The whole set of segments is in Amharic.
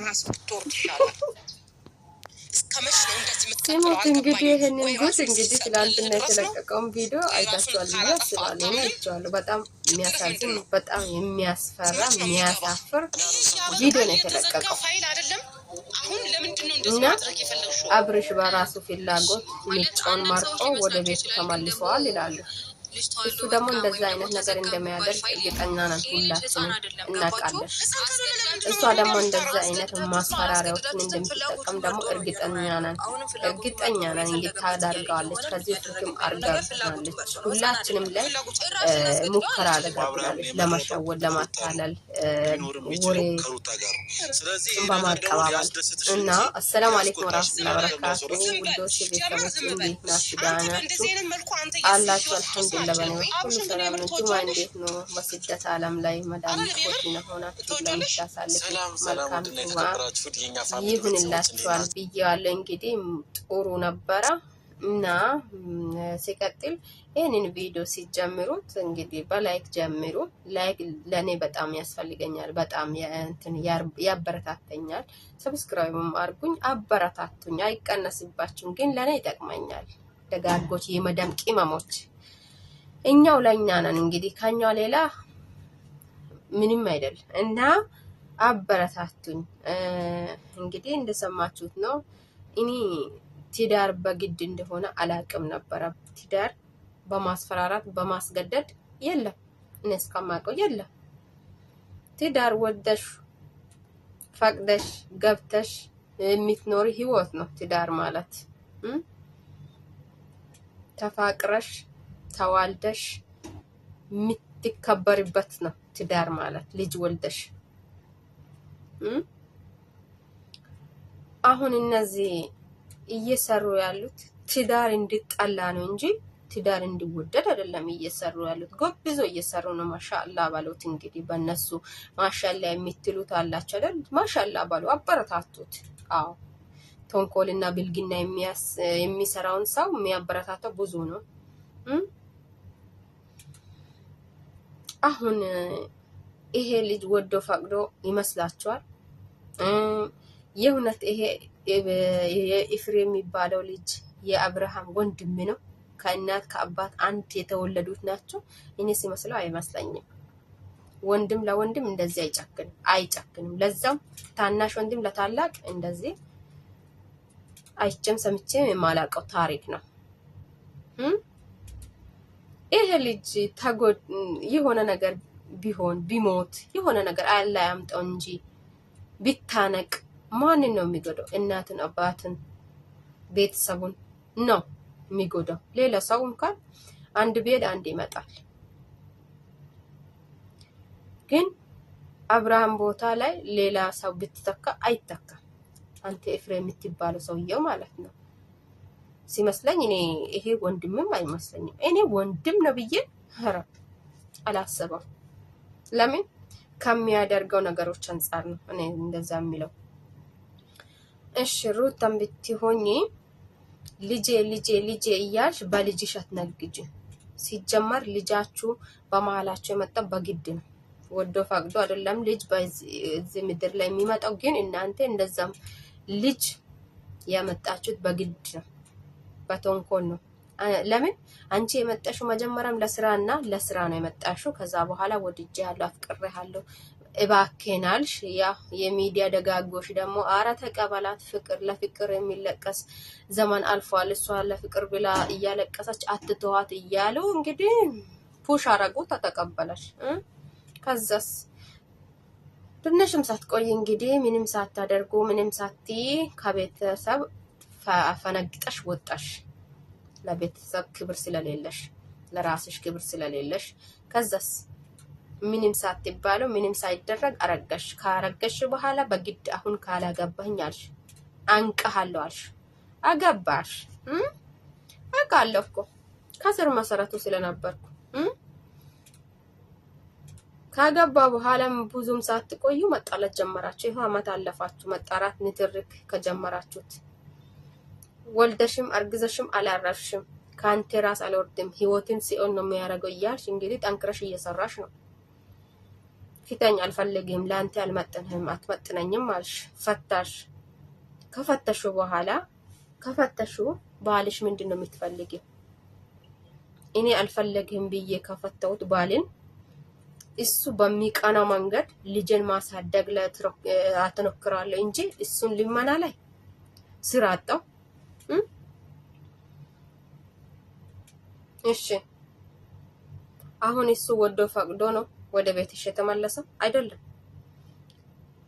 ራስ ብትወርድ ይሻላል። እስከመች ነው እንደዚህ የምትቀጥለው? እንግዲህ ይሄንን ጉድ እንግዲህ ትላንትና የተለቀቀውን ቪዲዮ አይታችኋል ብዬ አስባለሁ። እኔ አይቼዋለሁ። በጣም የሚያሳዝን፣ በጣም የሚያስፈራ፣ የሚያሳፍር ቪዲዮ ነው የተለቀቀው እና አብርሽ በራሱ ፍላጎት ሚጫውን ማርቆ ወደ ቤቱ ተመልሰዋል ይላሉ። እሱ ደግሞ እንደዛ አይነት ነገር እንደሚያደርግ እርግጠኛ ነን፣ ሁላችንም እናውቃለን። እሷ ደግሞ እንደዛ አይነት ማስፈራሪያዎችን እንደምትጠቀም ደግሞ እርግጠኛ ነን እንግዲህ ታደርጋለች። ከዚህ በፊትም አርጋለች። ሁላችንም ላይ ሙከራ አድርጋለች፣ ለመሸወድ፣ ለማታለል፣ ወሬ በማቀባበል እና አሰላሙ አለይኩም ወራህመቱላሂ ወበረካቱ። ውዶች ቤተሰቦች እንዴት ናችሁ? ደህና ናችሁ አላችሁ? አልሐምዱሊላህ በኔ ሁሉ ሰላም ነው። ጁማ እንዴት ነው? በስደት ዓለም ላይ መድኃኒቶች ሆናችሁ ለምታሳልፉ መልካም ጁማ ይሁንላችኋል ብያለሁ። እንግዲህ ጥሩ ነበረ እና ሲቀጥል ይህንን ቪዲዮ ሲጀምሩት እንግዲህ በላይክ ጀምሩ። ላይክ ለኔ በጣም ያስፈልገኛል፣ በጣም ያበረታተኛል። ሰብስክራይብም አርጉኝ፣ አበረታቱኝ፣ አይቀነስባችሁም፣ ግን ለኔ ይጠቅመኛል። ደጋጎች የመደም ቅመሞች እኛው ለኛ ነን እንግዲህ ከኛው ሌላ ምንም አይደል እና አበረታቱኝ። እንግዲህ እንደሰማችሁት ነው። እኔ ትዳር በግድ እንደሆነ አላቅም ነበረ። ትዳር በማስፈራራት በማስገደድ የለም፣ እኔ እስከማውቀው የለም። ትዳር ወደሽ ፈቅደሽ ገብተሽ የምትኖሪ ህይወት ነው ትዳር ማለት። ተፋቅረሽ ተዋልደሽ የምትከበርበት ነው ትዳር ማለት። ልጅ ወልደሽ አሁን እነዚህ እየሰሩ ያሉት ትዳር እንዲጠላ ነው እንጂ ትዳር እንዲወደድ አይደለም እየሰሩ ያሉት። ጎብዞ እየሰሩ ነው። ማሻአላ ባሉት እንግዲህ በእነሱ ማሻአላ የምትሉት አላችሁ አይደል? ማሻአላ ባሉ አበረታቱት። አዎ ተንኮልና ብልግና የሚሰራውን ሰው የሚያበረታታው ብዙ ነው። አሁን ይሄ ልጅ ወዶ ፈቅዶ ይመስላችኋል? የእውነት ይሄ የኢፍሬም የሚባለው ልጅ የአብርሃም ወንድም ነው? ከእናት ከአባት አንድ የተወለዱት ናቸው? እኔ ሲመስለው አይመስለኝም። ወንድም ለወንድም እንደዚህ አይጨክንም። ለዛም ታናሽ ወንድም ለታላቅ እንደዚህ አይቼም ሰምቼም የማላውቀው ታሪክ ነው። ይሄ ልጅ የሆነ ነገር ቢሆን ቢሞት የሆነ ነገር አላ ያምጣው እንጂ ቢታነቅ ማንን ነው የሚጎዳው? እናትን፣ አባትን፣ ቤተሰቡን ነው የሚጎዳው። ሌላ ሰው እንኳን አንድ ቤት አንድ ይመጣል። ግን አብርሃም ቦታ ላይ ሌላ ሰው ብትተካ አይተካም። አንተ ኤፍሬም የምትባለው ሰውየው ማለት ነው ሲመስለኝ። እኔ ይሄ ወንድምም አይመስለኝም። እኔ ወንድም ነው ብዬ አላሰበም። ለምን ከሚያደርገው ነገሮች አንጻር ነው እኔ እንደዛ የሚለው። እሺ ሩታም ብትሆኚ ልጄ ልጄ ልጄ እያልሽ በልጅሽ አትነግጂ። ሲጀመር ልጃችሁ በመሀላችሁ የመጣ በግድ ነው፣ ወዶ ፈቅዶ አይደለም ልጅ በዚህ ምድር ላይ የሚመጣው። ግን እናንተ እንደዛም ልጅ ያመጣችሁት በግድ ነው፣ በተንኮል ነው። ለምን አንቺ የመጣሽው መጀመሪያም ለስራ ነው የመጣሽው። ከዛ በኋላ ወድጄ ያለው አፍቅሬሃለሁ እባክናልሽ። ያ የሚዲያ ደጋጎሽ ደግሞ አረ ተቀበላት፣ ፍቅር ለፍቅር የሚለቀስ ዘመን አልፏል። እሷ ለፍቅር ብላ እያለቀሰች አትተዋት እያሉ እንግዲህ ፑሽ አረጉ፣ ተተቀበለሽ። ከዛስ ትንሽም ሳትቆይ እንግዲህ ምንም ሳታደርጉ ምንም ሳትይ ከቤተሰብ ፈነግጠሽ ወጣሽ። ለቤተሰብ ክብር ስለሌለሽ፣ ለራስሽ ክብር ስለሌለሽ። ከዛስ ምንም ሳትባለው ምንም ሳይደረግ አረጋሽ። ካረገሽ በኋላ በግድ አሁን ካላገባኝ አልሽ፣ አንቀሃለሁ አልሽ፣ አገባሽ። አውቃለሁ እኮ ከስር መሰረቱ ስለነበርኩ። ካገባ በኋላም ብዙም ሳትቆዩ መጣላት ጀመራችሁ። ይሄ አመት አለፋችሁ መጣራት ንትርክ ከጀመራችሁት። ወልደሽም አርግዘሽም አላረፍሽም። ካንተ ራስ አልወርድም ህይወትን ሲኦል ነው የሚያደርገው እያልሽ እንግዲህ ጠንክረሽ እየሰራሽ ነው። ፊተኝ አልፈልግም፣ ለአንተ አልመጥንህም፣ አትመጥነኝም አልሽ፣ ፈታሽ። ከፈተሹ በኋላ ከፈተሹ ባልሽ ምንድን ነው የምትፈልጊው? እኔ አልፈለግህም ብዬ ከፈተውት ባልን እሱ በሚቀናው መንገድ ልጅን ማሳደግ አትሞክራለሁ እንጂ እሱን ልመና ላይ ስራ አጣው። እሺ አሁን እሱ ወዶ ፈቅዶ ነው ወደ ቤትሽ የተመለሰው? አይደለም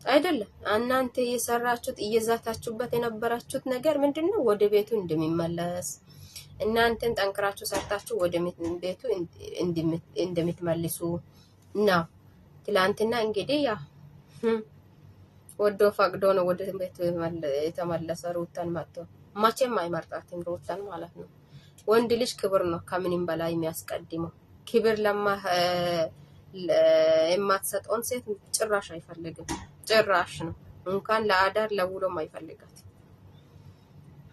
አይደለም። እናንተ እየሰራችሁት እየዛታችሁበት የነበራችሁት ነገር ምንድነው? ወደ ቤቱ እንደሚመለስ እናንተን ጠንክራችሁ ሰርታችሁ ወደ ቤቱ እንደምትመልሱ ነው። ትላንትና እንግዲህ ያ ወዶ ፈቅዶ ነው ወደ ቤቱ የተመለሰ። ሩታን መጥቶ መቼም አይመርጣትም ሩታን ማለት ነው። ወንድ ልጅ ክብር ነው ከምንም በላይ የሚያስቀድመው። ክብር የማትሰጠውን ሴት ጭራሽ አይፈልግም። ጭራሽ ነው እንኳን ለአዳር ለውሎም አይፈልጋት።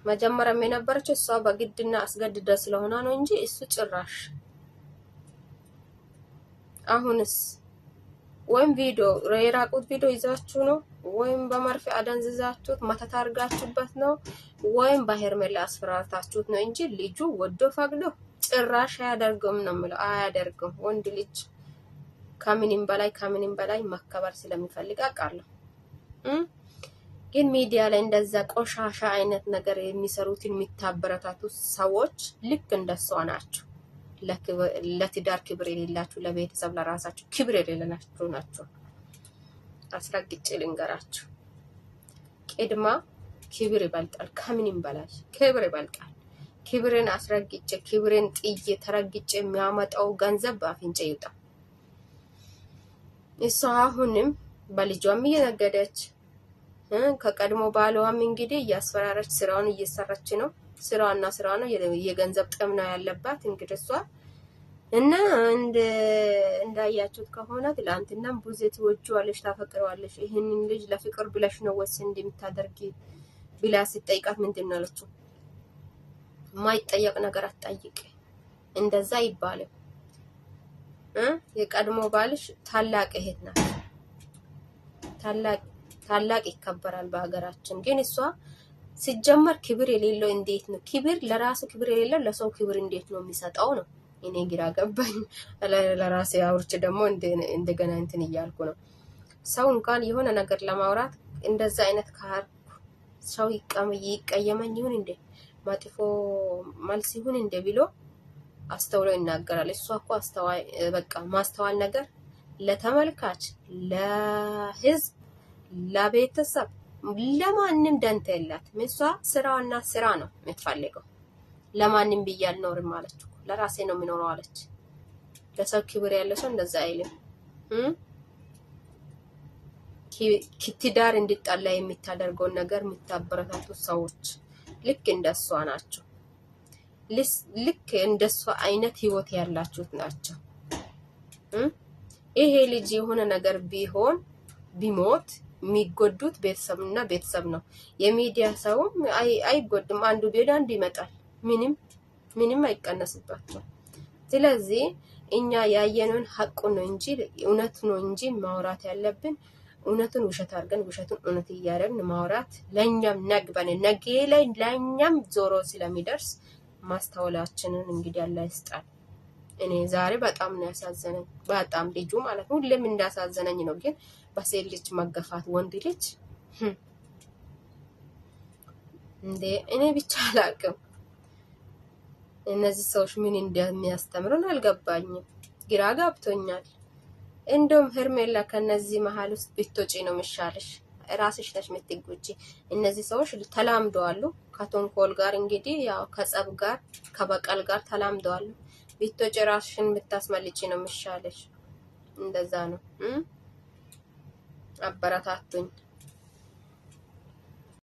መጀመሪያም የነበረችው እሷ በግድና አስገድዳ ስለሆነ ነው እንጂ እሱ ጭራሽ። አሁንስ ወይም የራቁት ቪዲዮ ይዛችሁ ነው ወይም በመርፌ አደንዝዛችሁት መተት አድርጋችሁበት ነው ወይም በሄርሜላ አስፈራርታችሁት ነው እንጂ ልጁ ወዶ ፈቅዶ ጭራሽ አያደርገውም ነው የምለው። አያደርገውም። ወንድ ልጅ ከምንም በላይ መከበር ስለሚፈልግ አውቃለሁ። ግን ሚዲያ ላይ እንደዛ ቆሻሻ አይነት ነገር የሚሰሩትን የሚታበረታቱ ሰዎች ልክ እንደሷ ናቸው። ለትዳር ክብር የሌላችሁ፣ ለቤተሰብ ለራሳችሁ ክብር የሌላችሁ ናቸው። አስረግጬ ልንገራችሁ። ቅድማ ክብር ይበልጣል። ከምንም በላይ ክብር ይበልጣል። ክብርን አስረግጬ ክብርን ጥዬ ተረግጬ የሚያመጣው ገንዘብ በአፍንጫ ይውጣ። እሷ አሁንም በልጇም እየነገደች ከቀድሞ ባሏም እንግዲህ እያስፈራረች ስራውን እየሰራች ነው። ስራዋና ስራ ነው። የገንዘብ ጥም ነው ያለባት እንግዲህ እሷ እና እንዳያችሁት ከሆነ ትላንትናም ብዙ ትወጂዋለሽ፣ ታፈቅረዋለሽ፣ ይህንን ልጅ ለፍቅር ብለሽ ነው ወስን እንደምታደርጊ ብላ ስትጠይቃት ምንድን ነው ያለችው? የማይጠየቅ ነገር አትጠይቅ፣ እንደዛ ይባላል። የቀድሞ ባልሽ ታላቅ እህት ናት። ታላቅ ይከበራል በሀገራችን። ግን እሷ ሲጀመር ክብር የሌለው እንዴት ነው? ክብር ለራሱ ክብር የሌለው ለሰው ክብር እንዴት ነው የሚሰጠው ነው? እኔ ግራ ገባኝ። ለራሴ አውርቼ ደግሞ እንደገና እንትን እያልኩ ነው። ሰው እንኳን የሆነ ነገር ለማውራት እንደዛ አይነት ካርኩ ሰው ይቀየመኝ ይሁን እንዴ መጥፎ መልስ ይሁን እንዴ ብሎ አስተውሎ ይናገራል። እሷ እኮ አስተዋይ በቃ ማስተዋል ነገር ለተመልካች፣ ለህዝብ፣ ለቤተሰብ ለማንም ደንታ የላትም። እሷ ስራዋና ስራ ነው የምትፈልገው። ለማንም ብዬ አልኖርም አለች እኮ ለራሴ ነው የሚኖረው አለች። ለሰው ክብር ያለው ሰው እንደዛ አይልም። ትዳር እንዲጣላ የሚታደርገውን ነገር የሚታበረታቱ ሰዎች ልክ እንደሷ ናቸው። ልክ እንደሷ አይነት ህይወት ያላችሁት ናቸው። ይሄ ልጅ የሆነ ነገር ቢሞት የሚጎዱት ቤተሰብና ቤተሰብ ነው። የሚዲያ ሰውም አይጎድም። አንዱ ቢሄድ አንዱ ይመጣል። ምንም አይቀነስባቸው። ስለዚህ እኛ ያየነውን ሀቁ ነው እንጂ እውነት ነው እንጂ ማውራት ያለብን እውነቱን ውሸት አድርገን ውሸቱን እውነት እያደረግን ማውራት ለኛም ነግበን ነገ ላይ ለኛም ዞሮ ስለሚደርስ ማስተዋላችንን እንግዲህ አላህ ይስጣል። እኔ ዛሬ በጣም ነው ያሳዘነኝ። በጣም ልጁ ማለት ነው ሁሌም እንዳሳዘነኝ ነው። ግን በሴት ልጅ መገፋት ወንድ ልጅ እንዴ እኔ ብቻ አላቅም። እነዚህ ሰዎች ምን እንደሚያስተምሩን አልገባኝም። ግራ ገብቶኛል። እንደውም ሄርሜላ ከነዚህ መሀል ውስጥ ብትወጪ ነው የሚሻልሽ። ራስሽ ነሽ የምትጎጂ። እነዚህ ሰዎች ተላምደዋል ከተንኮል ጋር እንግዲህ ያው ከጸብ ጋር ከበቀል ጋር ተላምደዋል። ብትወጪ ራስሽን የምታስመልጪ ነው የሚሻልሽ። እንደዛ ነው። አበረታቱኝ።